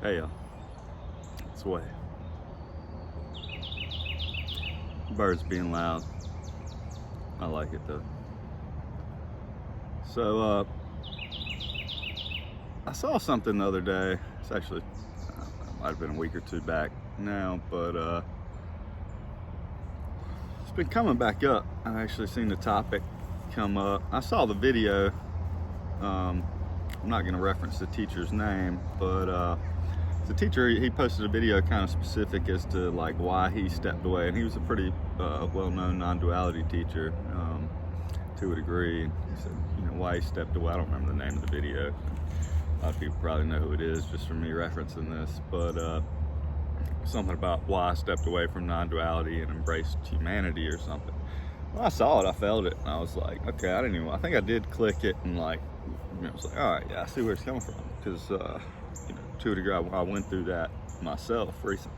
Hey, it's way. Birds being loud. I like it though. So, I saw something the other day. It's actually, might have been a week or two back now, but it's been coming back up. I've actually seen the topic come up. I saw the video. I'm not going to reference the teacher's name, but the teacher, he posted a video kind of specific as to like why he stepped away, and he was a pretty well-known non-duality teacher to a degree. And he said, why he stepped away. I don't remember the name of the video. A lot of people probably know who it is just from me referencing this, but something about why I stepped away from non-duality and embraced humanity or something. When I saw it, I felt it, and I was like, okay, I think I did click it, and like, I was like, all right, yeah, I see where it's coming from, because to a degree, I went through that myself recently,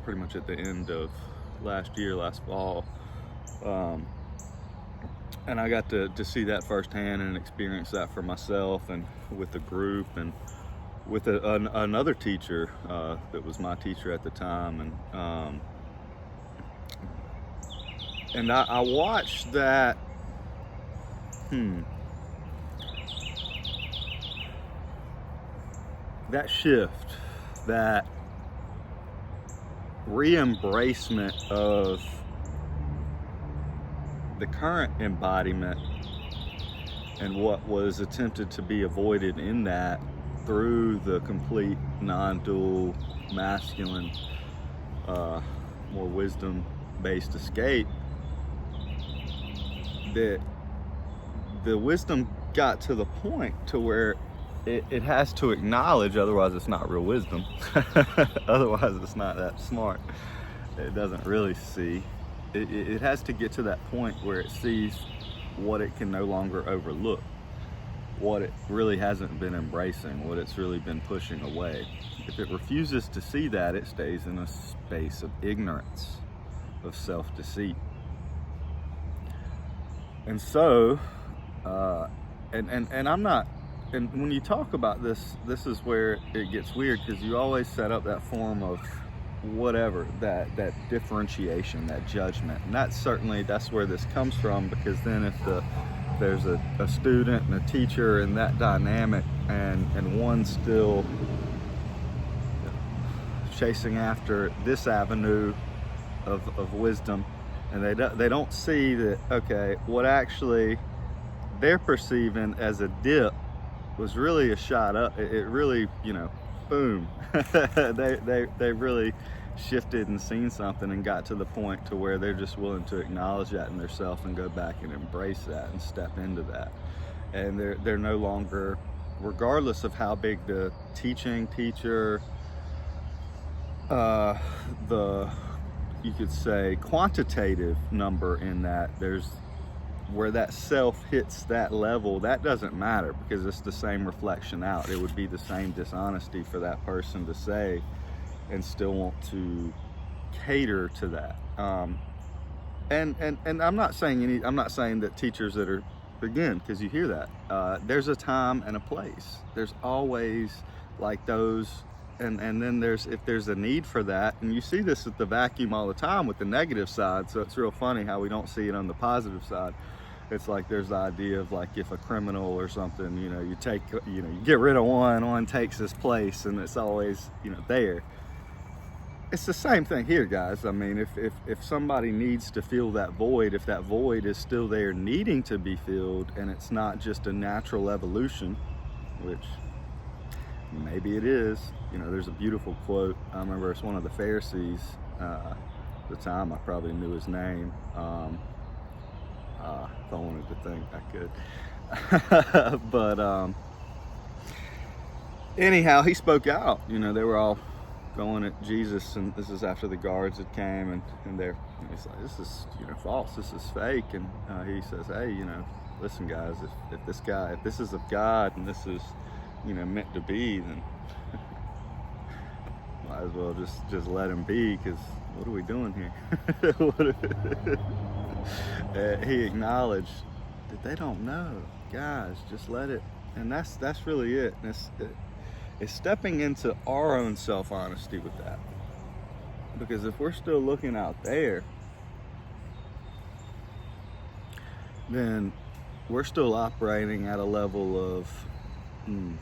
pretty much at the end of last fall, and I got to see that firsthand and experience that for myself and with the group and with another teacher that was my teacher at the time, and I watched that. That shift, that re-embracement of the current embodiment and what was attempted to be avoided in that through the complete non-dual, masculine, more wisdom-based escape, that the wisdom got to the point to where it has to acknowledge, otherwise it's not real wisdom. Otherwise it's not that smart. It doesn't really see. It has to get to that point where it sees what it can no longer overlook, what it really hasn't been embracing, what it's really been pushing away. If it refuses to see that, it stays in a space of ignorance, of self-deceit. And so, and I'm not, and when you talk about this is where it gets weird, because you always set up that form of whatever, that differentiation, that judgment. And that's where this comes from, because then if there's a student and a teacher and that dynamic, and one's still chasing after this avenue of wisdom, and they don't see that, okay, what actually they're perceiving as a dip was really a shot up. It really, boom. they really shifted and seen something and got to the point to where they're just willing to acknowledge that in their self and go back and embrace that and step into that. And they're no longer, regardless of how big the teacher, you could say quantitative number in that, there's where that self hits that level, that doesn't matter, because it's the same reflection out. It would be the same dishonesty for that person to say and still want to cater to that. And I'm not saying that teachers that are, again, because you hear that, there's a time and a place. There's always like those, and then if there's a need for that, and you see this at the vacuum all the time with the negative side, so it's real funny how we don't see it on the positive side. It's like there's the idea of like if a criminal or something, you get rid of one takes his place, and it's always, there. It's the same thing here, guys. I mean, if somebody needs to fill that void, if that void is still there needing to be filled, and it's not just a natural evolution, which maybe it is. There's a beautiful quote. I remember it's one of the Pharisees. At the time, I probably knew his name. If I wanted to think, I could. But anyhow, he spoke out. They were all going at Jesus, and this is after the guards had came, and he's like, this is false, this is fake, and he says, hey, listen, guys, if this is of God and this is meant to be, then might as well just let him be, because what are we doing here? He acknowledged that they don't know, guys, just let it. And that's really it. It's stepping into our own self-honesty with that. Because if we're still looking out there, then we're still operating at a level of, you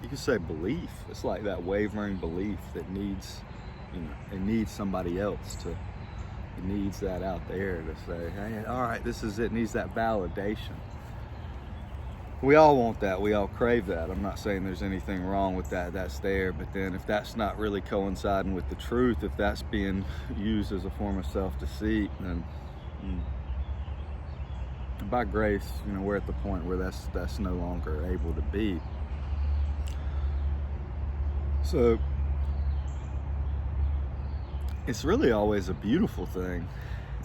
could say belief. It's like that wavering belief that needs, it needs somebody else to, it needs that out there to say, hey, all right, this is it. It needs that validation. We all want that. We all crave that. I'm not saying there's anything wrong with that. That's there. But then if that's not really coinciding with the truth, if that's being used as a form of self-deceit, then by grace, we're at the point where that's no longer able to be. So it's really always a beautiful thing.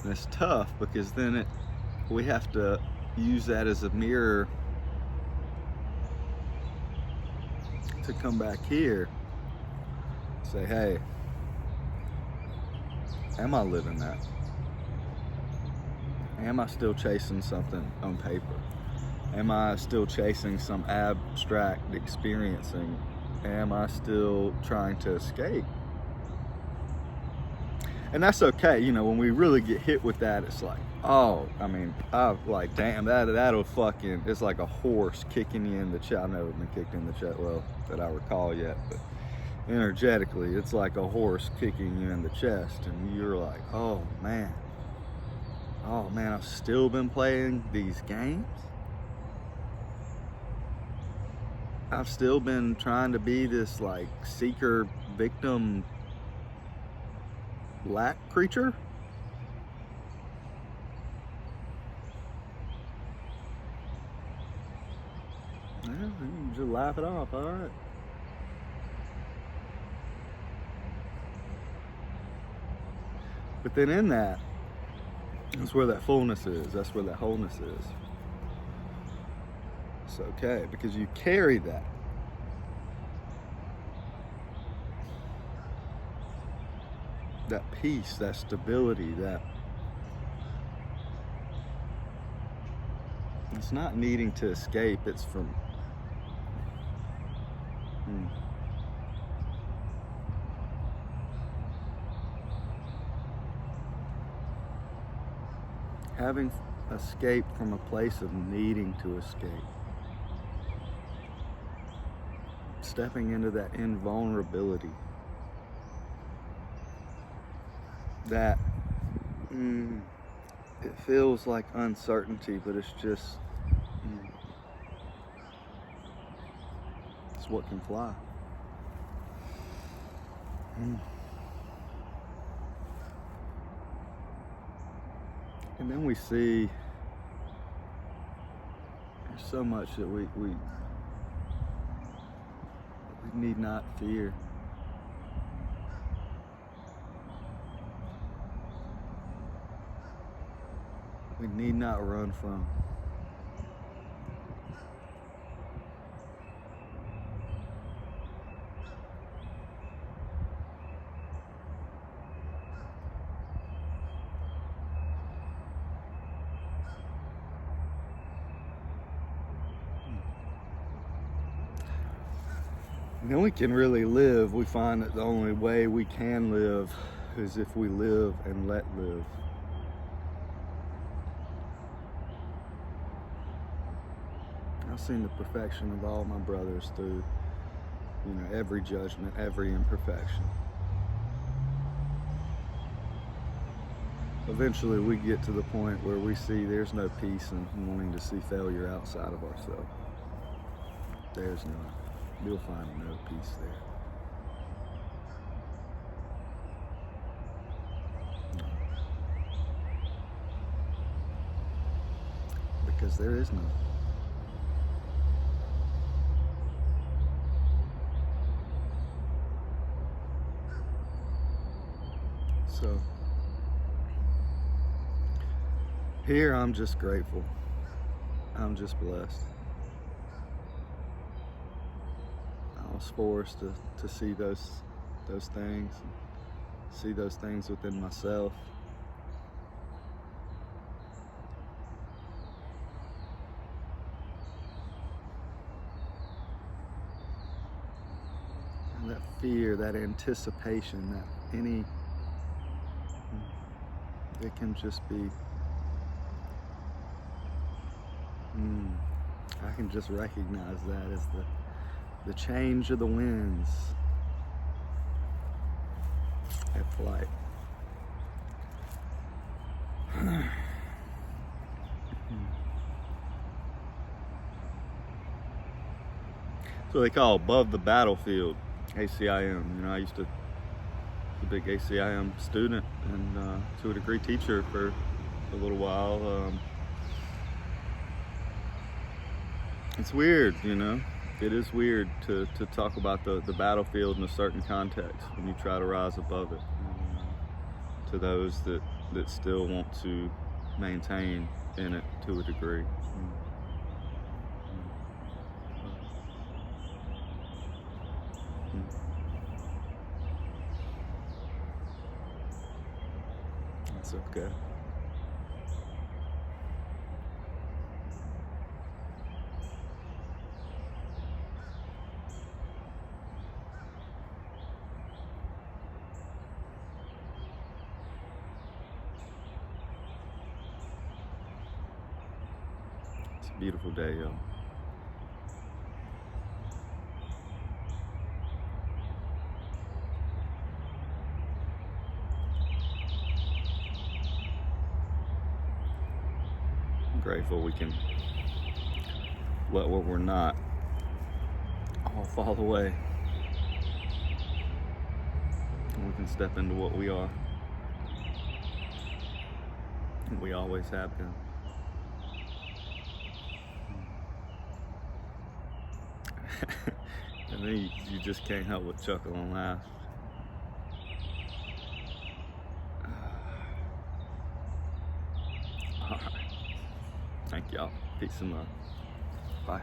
And it's tough because then we have to use that as a mirror to come back here, say, hey, am I living that? Am I still chasing something on paper? Am I still chasing some abstract experiencing? Am I still trying to escape? And that's okay, when we really get hit with that, it's like, damn, that'll fucking, it's like a horse kicking you in the chest. I've never been kicked in the chest, well, that I recall yet, but energetically, it's like a horse kicking you in the chest, and you're like, oh man, I've still been playing these games. I've still been trying to be this like seeker, victim, lack creature. Yeah, you can just laugh it off, all right. But then in that's where that fullness is. That's where that wholeness is. It's okay because you carry that. That peace, that stability, that it's not needing to escape, it's from having escaped from a place of needing to escape. Stepping into that invulnerability. That it feels like uncertainty, but it's just it's what can fly. And then we see there's so much that we need not fear. We need not run from. And then we can really live. We find that the only way we can live is if we live and let live. I've seen the perfection of all my brothers through, every judgment, every imperfection. Eventually we get to the point where we see there's no peace in wanting to see failure outside of ourselves. There's none. You'll find no peace there. No. Because there is none. So here I'm just grateful. I'm just blessed. I was forced to see those things, see those things within myself. that fear, that anticipation, that it can just be, I can just recognize that as the change of the winds at flight. So they call above the battlefield ACIM. I used to be a big ACIM student and to a degree teacher for a little while. It's weird, It is weird to talk about the battlefield in a certain context when you try to rise above it. To those that still want to maintain in it to a degree. That's okay. It's a beautiful day, y'all. I'm grateful we can let what we're not all fall away. And we can step into what we are. And we always have been. And then you just can't help but chuckle and laugh. All right. Thank y'all. Peace and love. Bye.